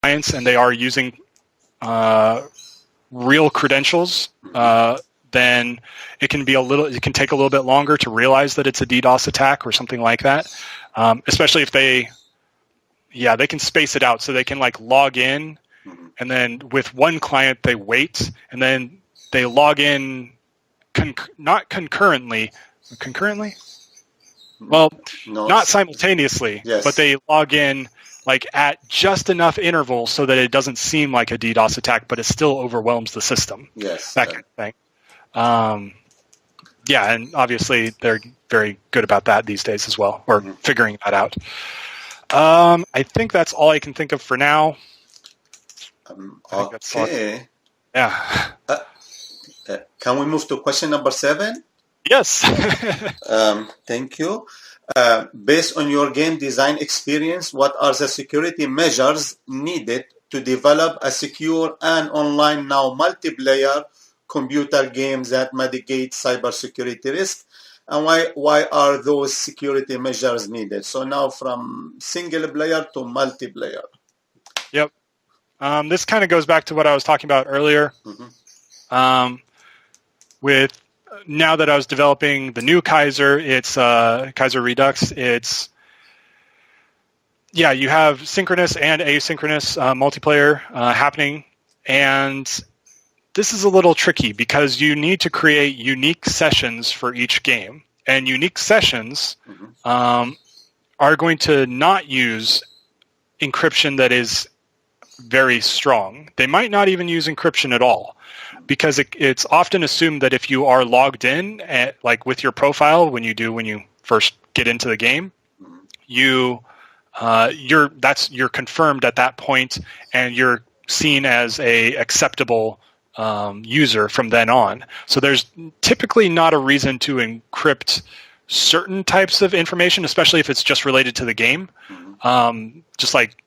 clients and they are using real credentials, then it can take a little bit longer to realize that it's a DDoS attack or something like that. Especially if they can space it out, so they can like log in, and then with one client they wait, and then they log in not concurrently. Well, not simultaneously, but they log in like at just enough intervals so that it doesn't seem like a DDoS attack, but it still overwhelms the system. Yes, that kind of thing. And obviously they're very good about that these days as well, or figuring that out. I think that's all I can think of for now. Okay. Yeah. Can we move to question number 7? Yes. Thank you. Based on your game design experience, what are the security measures needed to develop a secure and online now multiplayer computer games that mitigate cybersecurity risk? And why are those security measures needed? So now from single player to multiplayer. Yep. This kind of goes back to what I was talking about earlier. With now that I was developing the new Kaiser, it's Kaiser Redux. It's you have synchronous and asynchronous multiplayer happening, and this is a little tricky because you need to create unique sessions for each game, and unique sessions are going to not use encryption that is very strong. They might not even use encryption at all, because it's often assumed that if you are logged in like with your profile when you first get into the game, you're confirmed at that point, and you're seen as a acceptable user from then on. So there's typically not a reason to encrypt certain types of information, especially if it's just related to the game, just like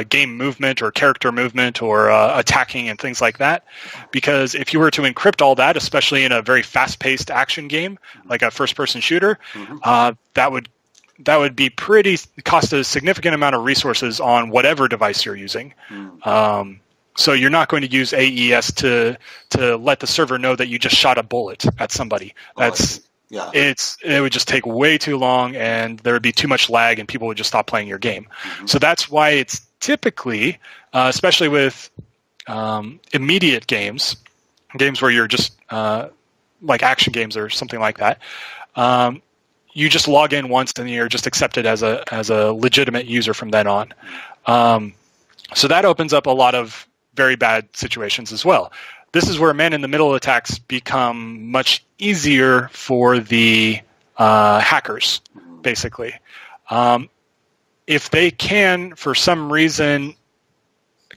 game movement or character movement or attacking and things like that. Because if you were to encrypt all that, especially in a very fast-paced action game like a first-person shooter, that would be cost a significant amount of resources on whatever device you're using. So you're not going to use AES to let the server know that you just shot a bullet at somebody. It would just take way too long, and there would be too much lag, and people would just stop playing your game. So that's why it's typically, especially with immediate games where you're just like action games or something like that, you just log in once and you're just accepted as a legitimate user from then on. So that opens up a lot of very bad situations as well. This is where man-in-the-middle attacks become much easier for the hackers, basically. If they can, for some reason,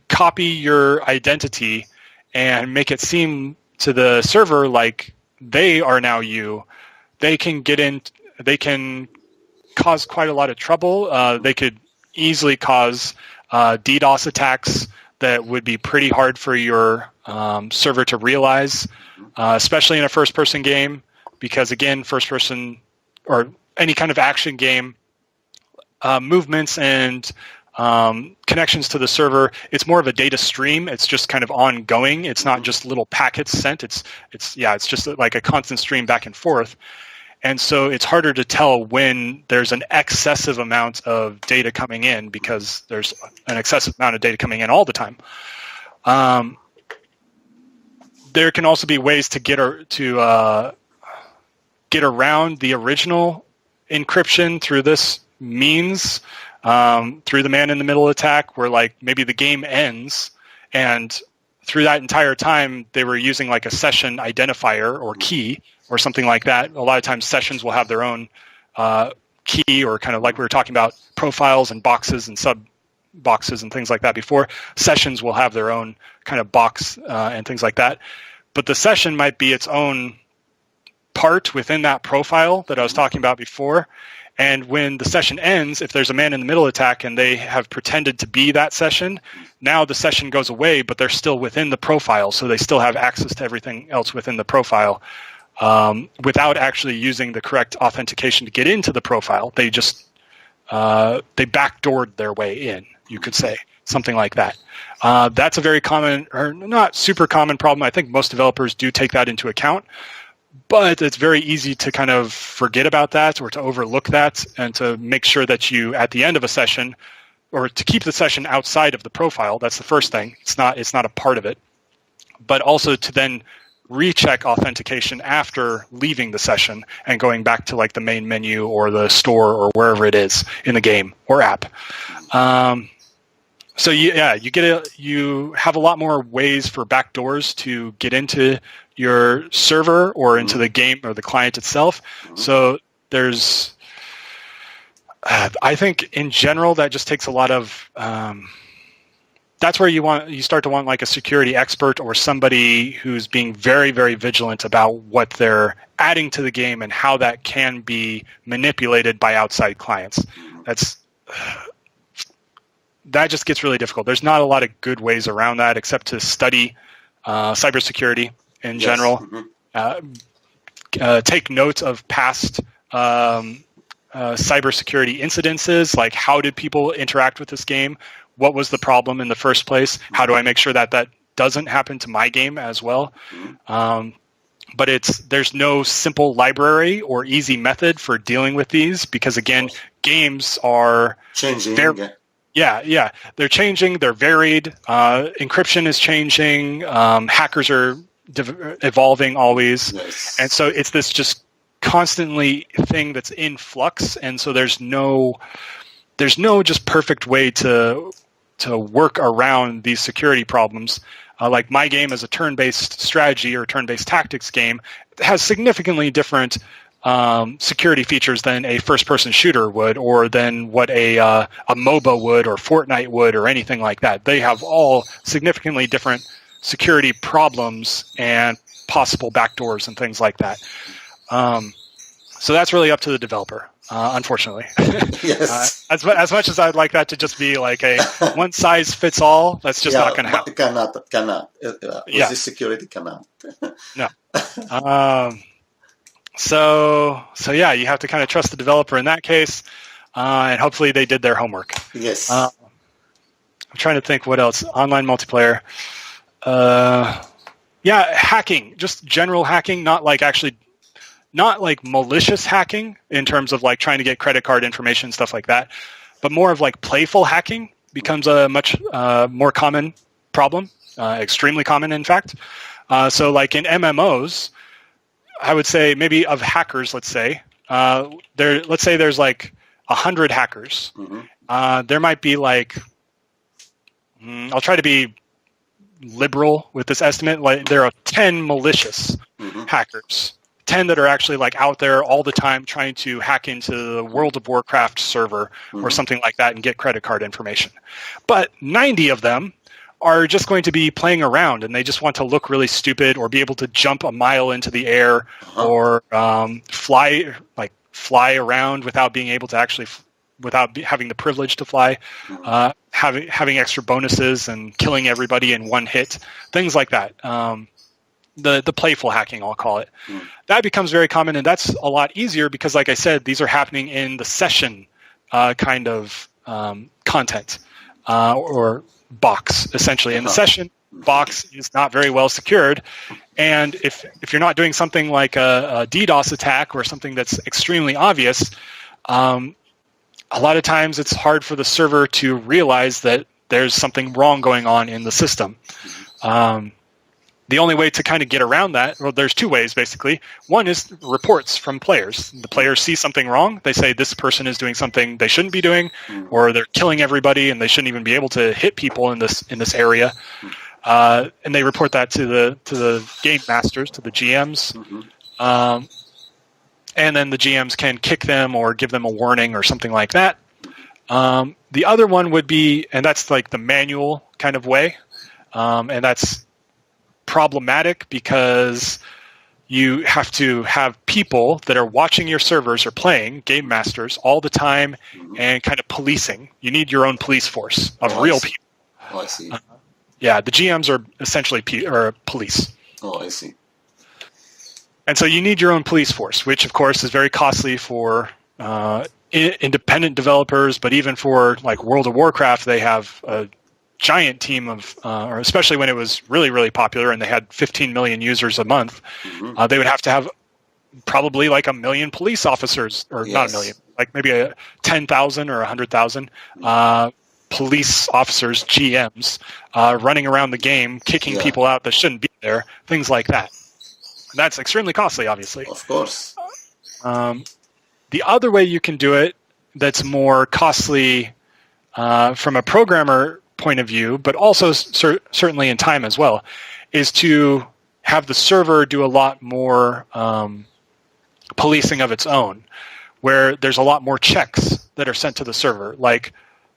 copy your identity and make it seem to the server like they are now you, they can cause quite a lot of trouble. They could easily cause DDoS attacks that would be pretty hard for your server to realize, especially in a first-person game, because again, first-person or any kind of action game, movements and connections to the server, it's more of a data stream. It's just kind of ongoing. It's not just little packets sent. It's just like a constant stream back and forth. And so it's harder to tell when there's an excessive amount of data coming in, because there's an excessive amount of data coming in all the time. There can also be ways to get around the original encryption through this means, through the man-in-the-middle attack, where like maybe the game ends, and through that entire time they were using like a session identifier or key or something like that. A lot of times sessions will have their own key, or kind of like we were talking about profiles and boxes and sub boxes and things like that before. Sessions will have their own kind of box and things like that. But the session might be its own part within that profile that I was talking about before. And when the session ends, if there's a man-in-the-middle attack and they have pretended to be that session, now the session goes away, but they're still within the profile, so they still have access to everything else within the profile. Without actually using the correct authentication to get into the profile. They just they backdoored their way in, you could say. something like that. That's a very common, or not super common problem. I think most developers do take that into account, but it's very easy to kind of forget about that or to overlook that, and to make sure that you, at the end of a session, or to keep the session outside of the profile. That's the first thing. It's not a part of it, but also to then recheck authentication after leaving the session and going back to like the main menu or the store or wherever it is in the game or app. So you have a lot more ways for backdoors to get into your server or into the game or the client itself. So there's, I think in general that just takes a lot of. That's where you start to want like a security expert or somebody who's being very, very vigilant about what they're adding to the game and how that can be manipulated by outside clients. That just gets really difficult. There's not a lot of good ways around that except to study cybersecurity in general. Take notes of past cybersecurity incidences, like how did people interact with this game? What was the problem in the first place? How do I make sure that that doesn't happen to my game as well? But there's no simple library or easy method for dealing with these because, again, games are changing. They're changing. They're varied. Encryption is changing. Hackers are evolving always. Yes. And so it's this just constantly thing that's in flux. And so there's no just perfect way to work around these security problems. Like my game is a turn-based strategy or turn-based tactics game, it has significantly different security features than a first-person shooter would, or than what a MOBA would, or Fortnite would, or anything like that. They have all significantly different security problems and possible backdoors and things like that. So that's really up to the developer, unfortunately. Yes. As much as I'd like that to just be like a one-size-fits-all, that's just not going to happen. Cannot. With this security, cannot. No. So yeah, you have to kind of trust the developer in that case, and hopefully they did their homework. Yes. I'm trying to think what else. Online multiplayer. Hacking, just general hacking, not like malicious hacking in terms of like trying to get credit card information, stuff like that, but more of like playful hacking becomes a much more common problem, extremely common, in fact. So like in MMOs, I would say maybe of hackers, let's say there's like 100 hackers. There might be like, I'll try to be liberal with this estimate. Like there are 10 malicious hackers. 10 that are actually like out there all the time trying to hack into the World of Warcraft server or something like that and get credit card information. But 90 of them are just going to be playing around, and they just want to look really stupid or be able to jump a mile into the air or fly around without being able to actually, without having the privilege to fly, having extra bonuses and killing everybody in one hit, things like that. The playful hacking, I'll call it. That becomes very common, and that's a lot easier because, like I said, these are happening in the session kind of content or box, essentially. And the session box is not very well secured, and if you're not doing something like a DDoS attack or something that's extremely obvious, a lot of times it's hard for the server to realize that there's something wrong going on in the system. The only way to kind of get around that, well, there's two ways, basically. One is reports from players. The players see something wrong. They say this person is doing something they shouldn't be doing, or they're killing everybody and they shouldn't even be able to hit people in this area. And they report that to the game masters, to the GMs. And then the GMs can kick them or give them a warning or something like that. The other one would be, and that's like the manual kind of way, and that's problematic because you have to have people that are watching your servers or playing, game masters, all the time and kind of policing. You need your own police force of real people. Oh, I see. The GMs are essentially police. Oh, I see. And so you need your own police force, which of course is very costly for independent developers, but even for like World of Warcraft, they have giant team of, or especially when it was really, really popular and they had 15 million users a month, they would have to have probably like 1 million police officers, or not 1 million, like maybe 10,000 or 100,000 police officers, GMs, running around the game, kicking people out that shouldn't be there, things like that. And that's extremely costly, obviously. Of course. The other way you can do it that's more costly from a programmer point of view, but also certainly in time as well, is to have the server do a lot more policing of its own, where there's a lot more checks that are sent to the server. Like,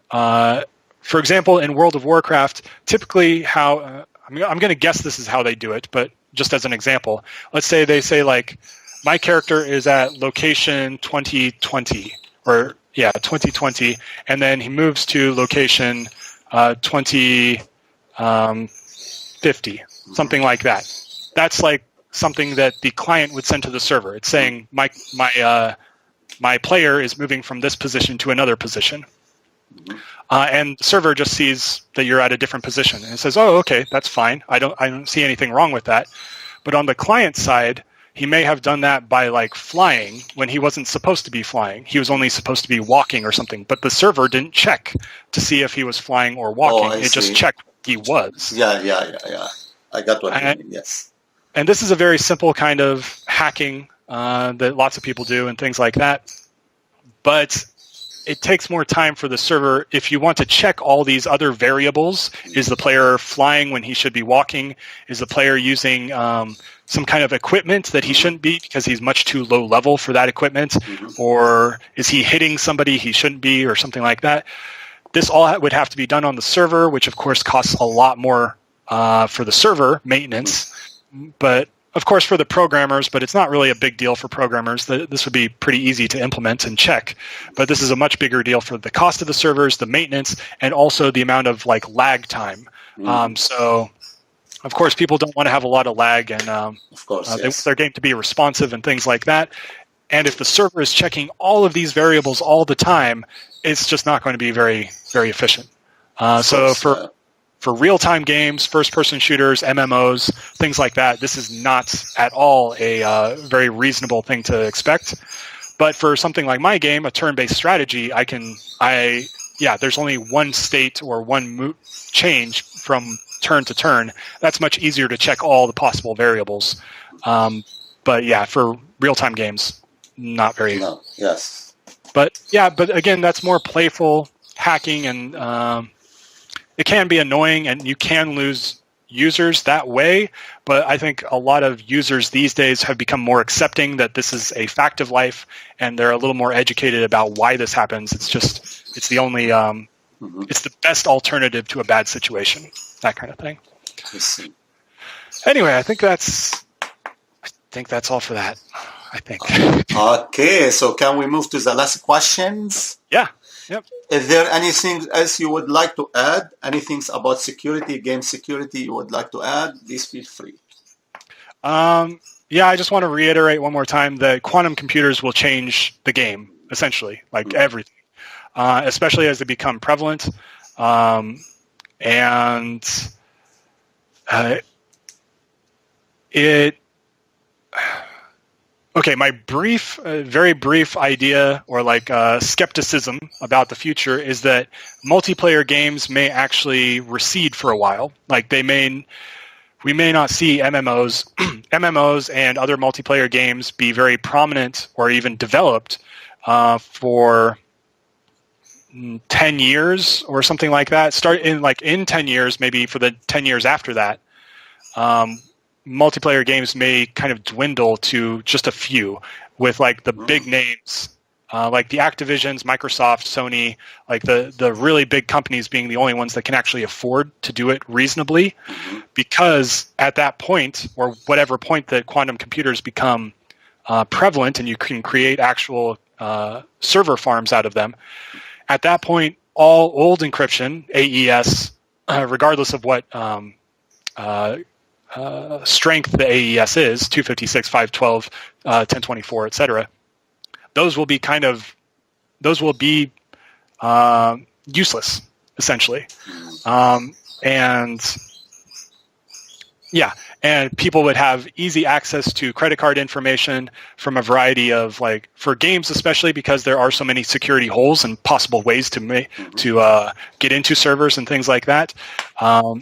for example, in World of Warcraft, typically how, I'm going to guess this is how they do it, but just as an example, let's say they say like, my character is at location 2020, or 2020, and then he moves to location 2050, something like that. That's like something that the client would send to the server. It's saying my player is moving from this position to another position, and the server just sees that you're at a different position and it says, "Oh, okay, that's fine. I don't see anything wrong with that." But on the client side, he may have done that by like flying when he wasn't supposed to be flying. He was only supposed to be walking or something. But the server didn't check to see if he was flying or walking. It just checked he was. Yeah. I got what you mean, yes. And this is a very simple kind of hacking that lots of people do and things like that. But it takes more time for the server. If you want to check all these other variables, is the player flying when he should be walking? Is the player using some kind of equipment that he shouldn't be because he's much too low level for that equipment? Or is he hitting somebody he shouldn't be, or something like that? This all would have to be done on the server, which of course costs a lot more for the server maintenance. But of course for the programmers, but it's not really a big deal for programmers. This would be pretty easy to implement and check. But this is a much bigger deal for the cost of the servers, the maintenance, and also the amount of like lag time. So of course people don't want to have a lot of lag, and of course, they want their game to be responsive and things like that. And if the server is checking all of these variables all the time, it's just not going to be very, very efficient. So for real-time games, first-person shooters, MMOs, things like that, this is not at all a very reasonable thing to expect. But for something like my game, a turn-based strategy, there's only one state or one change from turn to turn. That's much easier to check all the possible variables. But yeah, for real-time games, not very. No. Yes. But again, that's more playful hacking, and it can be annoying, and you can lose users that way. But I think a lot of users these days have become more accepting that this is a fact of life, and they're a little more educated about why this happens. It's the only, it's the best alternative to a bad situation, that kind of thing. Anyway, I think that's all for that. I think. Okay, so can we move to the last questions? Yeah. Yep. Is there anything else you would like to add? Anything about security, game security you would like to add? Please feel free. I just want to reiterate one more time that quantum computers will change the game, essentially, like everything, especially as they become prevalent. Okay, my very brief idea, or like skepticism about the future, is that multiplayer games may actually recede for a while. Like we may not see MMOs and other multiplayer games be very prominent or even developed for 10 years or something like that. Start in 10 years, maybe for the 10 years after that. Multiplayer games may kind of dwindle to just a few, with like the big names, like the Activisions, Microsoft, Sony, like the really big companies being the only ones that can actually afford to do it reasonably. Because at that point, or whatever point that quantum computers become prevalent and you can create actual server farms out of them, at that point, all old encryption, AES, regardless of what strength the AES is, 256, 512, 1024, etc. Those will be useless essentially. And yeah, and people would have easy access to credit card information from a variety of, like, for games especially, because there are so many security holes and possible ways to get into servers and things like that. A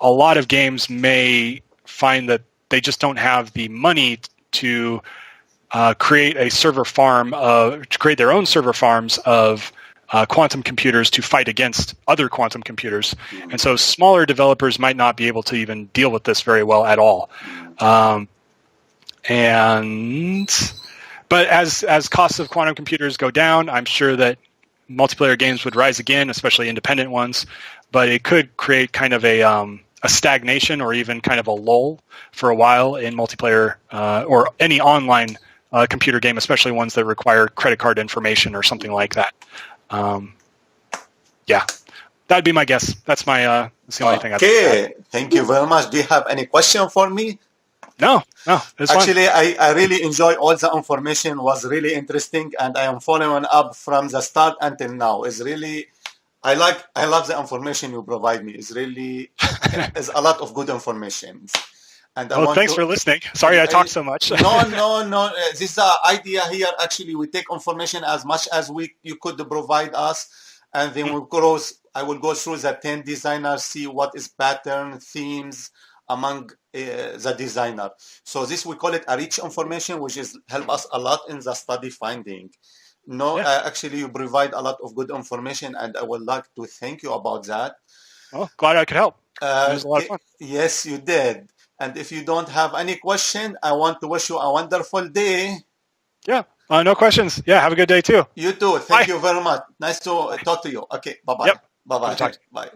lot of games may find that they just don't have the money to create a server farm, to create their own server farms of quantum computers to fight against other quantum computers. And so smaller developers might not be able to even deal with this very well at all. But as costs of quantum computers go down, I'm sure that multiplayer games would rise again, especially independent ones. But it could create kind of a stagnation or even kind of a lull for a while in multiplayer or any online computer game, especially ones that require credit card information or something like that. Yeah, that'd be my guess. That's the only thing I'd say. Okay, thank you very much. Do you have any question for me? No. Actually, I really enjoy all the information. Was really interesting, and I am following up from the start until now. It's really, I love the information you provide me. It's really, it's a lot of good information. And thanks for listening. Sorry I talked so much. No. This is the idea here. Actually, we take information as much as you could provide us, and then I will go through the 10 designers, see what is pattern, themes among the designer. So this, we call it a rich information, which is help us a lot in the study finding. Actually, you provide a lot of good information, and I would like to thank you about that. Oh, glad I could help. It was a lot of fun. Yes, you did. And if you don't have any question, I want to wish you a wonderful day. Yeah, no questions. Yeah, have a good day too. You too. Thank you very much. Nice to talk to you. Okay, bye-bye. Yep. Bye-bye. Bye.